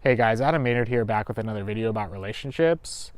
Hey guys, Adam Maynard here, back with another video about relationships.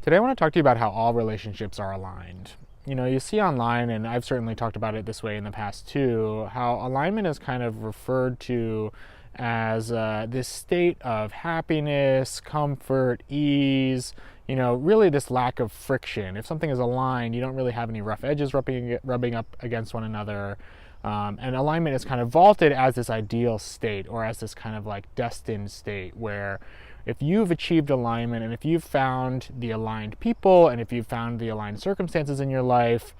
Today I want to talk to you about how all relationships are aligned. You see online, and I've certainly talked about it this way in the past too, how alignment is kind of referred to as this state of happiness, comfort, ease, really this lack of friction. If something is aligned, you don't really have any rough edges rubbing up against one another. And alignment is kind of vaulted as this ideal state, or as this kind of like destined state, where if you've achieved alignment and if you've found the aligned people and if you've found the aligned circumstances in your life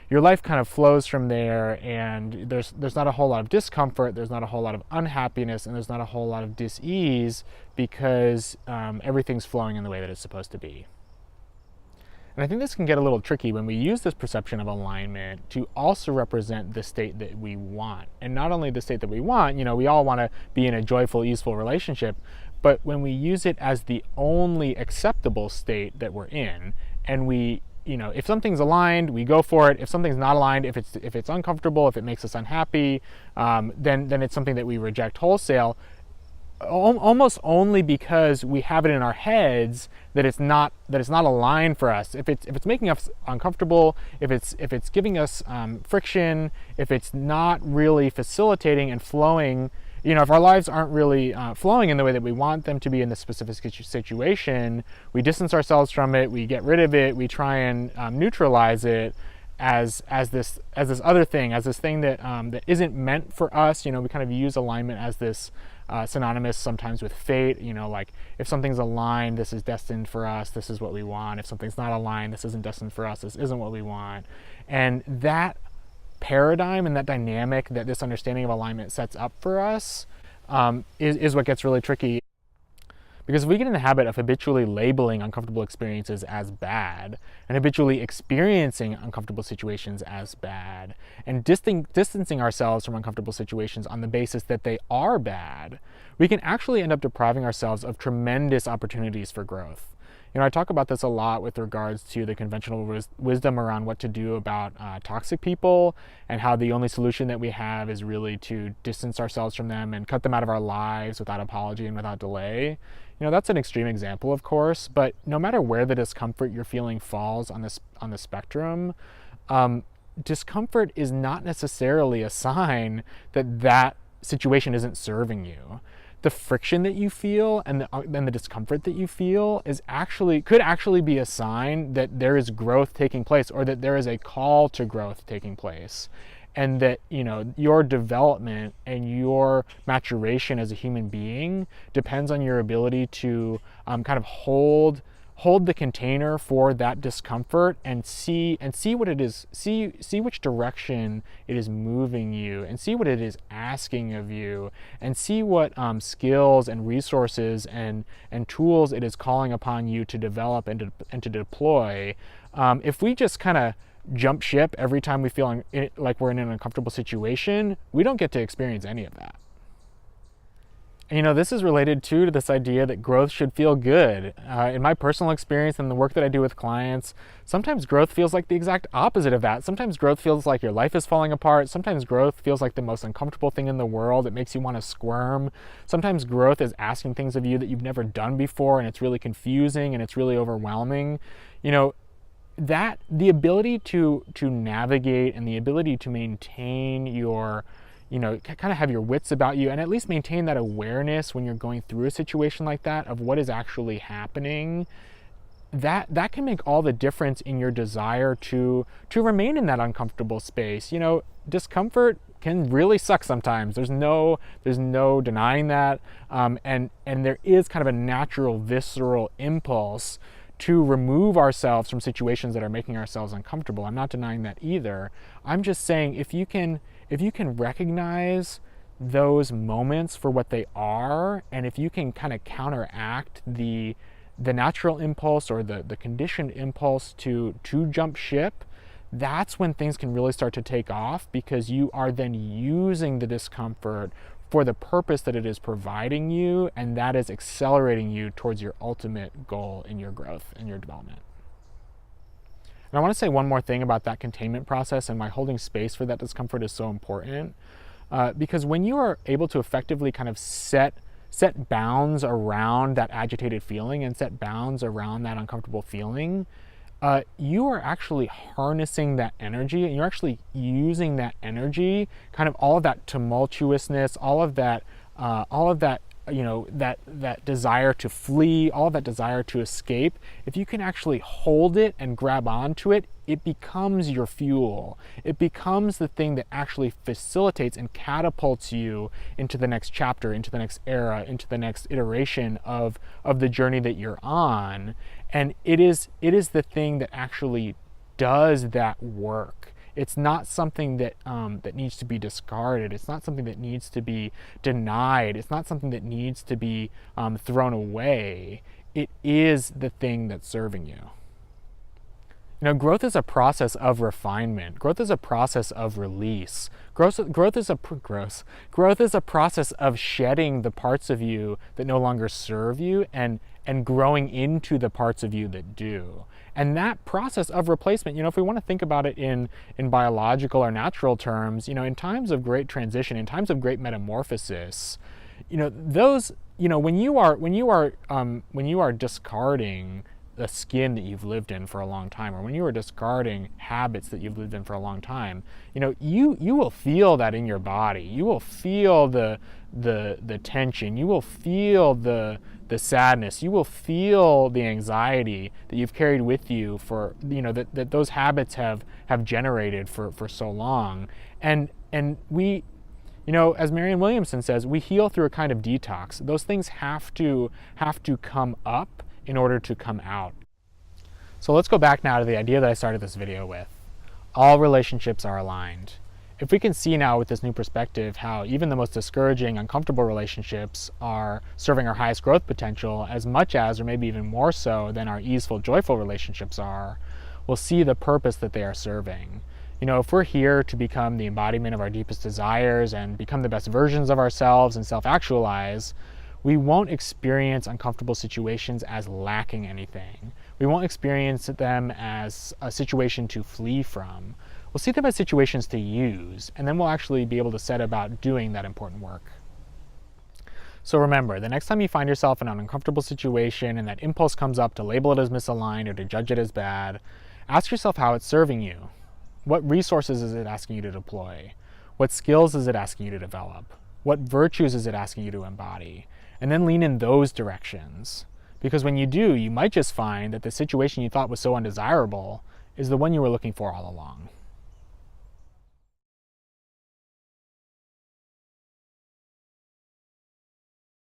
kind of flows from there, and there's not a whole lot of discomfort, there's not a whole lot of unhappiness, and there's not a whole lot of dis-ease, because everything's flowing in the way that it's supposed to be. And I think this can get a little tricky when we use this perception of alignment to also represent the state that we want. And not only the state that we want, we all want to be in a joyful, easeful relationship, but when we use it as the only acceptable state that we're in, and if something's aligned, we go for it. If something's not aligned, if it's uncomfortable, if it makes us unhappy, then it's something that we reject wholesale. Almost only because we have it in our heads that it's not aligned for us. If it's making us uncomfortable, if it's giving us friction, if it's not really facilitating and flowing, if our lives aren't really flowing in the way that we want them to be in this specific situation, we distance ourselves from it, we get rid of it, we try and neutralize it as this other thing, as this thing that isn't meant for us. We kind of use alignment as this synonymous sometimes with fate. Like if something's aligned, this is destined for us, this is what we want. If something's not aligned, this isn't destined for us, this isn't what we want. And that paradigm and that dynamic that this understanding of alignment sets up for us is what gets really tricky. Because if we get in the habit of habitually labeling uncomfortable experiences as bad, and habitually experiencing uncomfortable situations as bad, and distancing ourselves from uncomfortable situations on the basis that they are bad, we can actually end up depriving ourselves of tremendous opportunities for growth. I talk about this a lot with regards to the conventional wisdom around what to do about toxic people, and how the only solution that we have is really to distance ourselves from them and cut them out of our lives without apology and without delay. That's an extreme example, of course, but no matter where the discomfort you're feeling falls on the spectrum, discomfort is not necessarily a sign that situation isn't serving you. The friction that you feel and the discomfort that you feel could actually be a sign that there is growth taking place, or that there is a call to growth taking place, and that your development and your maturation as a human being depends on your ability to kind of hold the container for that discomfort and see what it is, see which direction it is moving you, and see what it is asking of you, and see what skills and resources and tools it is calling upon you to develop and to deploy. If we just kind of jump ship every time we feel like we're in an uncomfortable situation, we don't get to experience any of that. This is related to this idea that growth should feel good. In my personal experience and the work that I do with clients, sometimes growth feels like the exact opposite of that. Sometimes growth feels like your life is falling apart. Sometimes growth feels like the most uncomfortable thing in the world. It makes you want to squirm. Sometimes growth is asking things of you that you've never done before, and it's really confusing and it's really overwhelming. That the ability to navigate and the ability to maintain your kind of have your wits about you, and at least maintain that awareness when you're going through a situation like that of what is actually happening, that can make all the difference in your desire to remain in that uncomfortable space. Discomfort can really suck sometimes. There's no denying that, and there is kind of a natural visceral impulse to remove ourselves from situations that are making ourselves uncomfortable. I'm not denying that either. I'm just saying if you can recognize those moments for what they are, and if you can kind of counteract the natural impulse or the conditioned impulse to jump ship, that's when things can really start to take off, because you are then using the discomfort for the purpose that it is providing you, and that is accelerating you towards your ultimate goal in your growth and your development. And I want to say one more thing about that containment process, and why holding space for that discomfort is so important. Because when you are able to effectively kind of set set bounds around that agitated feeling and set bounds around that uncomfortable feeling, you are actually harnessing that energy, and you're actually using that energy, kind of all of that tumultuousness, all of that, that desire to flee, all of that desire to escape. If you can actually hold it and grab onto it, it becomes your fuel. It becomes the thing that actually facilitates and catapults you into the next chapter, into the next era, into the next iteration of the journey that you're on. And it is the thing that actually does that work. It's not something that that needs to be discarded. It's not something that needs to be denied. It's not something that needs to be thrown away. It is the thing that's serving you. You know, growth is a process of refinement. Growth is a process of release. Growth is a process of shedding the parts of you that no longer serve you and growing into the parts of you that do. And that process of replacement, you know, if we want to think about it in biological or natural terms, you know, in times of great transition, in times of great metamorphosis, you know, those, you know, when you are discarding the skin that you've lived in for a long time, or when you are discarding habits that you've lived in for a long time, you know, you will feel that in your body. You will feel the tension. You will feel the sadness. You will feel the anxiety that you've carried with you for, you know, that those habits have generated for so long. And we, you know, as Marianne Williamson says, we heal through a kind of detox. Those things have to come up in order to come out. So let's go back now to the idea that I started this video with. All relationships are aligned. If we can see now with this new perspective how even the most discouraging, uncomfortable relationships are serving our highest growth potential as much as, or maybe even more so, than our easeful, joyful relationships are, we'll see the purpose that they are serving. You know, if we're here to become the embodiment of our deepest desires and become the best versions of ourselves and self-actualize, we won't experience uncomfortable situations as lacking anything. We won't experience them as a situation to flee from. We'll see them as situations to use, and then we'll actually be able to set about doing that important work. So remember, the next time you find yourself in an uncomfortable situation and that impulse comes up to label it as misaligned or to judge it as bad, ask yourself how it's serving you. What resources is it asking you to deploy? What skills is it asking you to develop? What virtues is it asking you to embody? And then lean in those directions. Because when you do, you might just find that the situation you thought was so undesirable is the one you were looking for all along.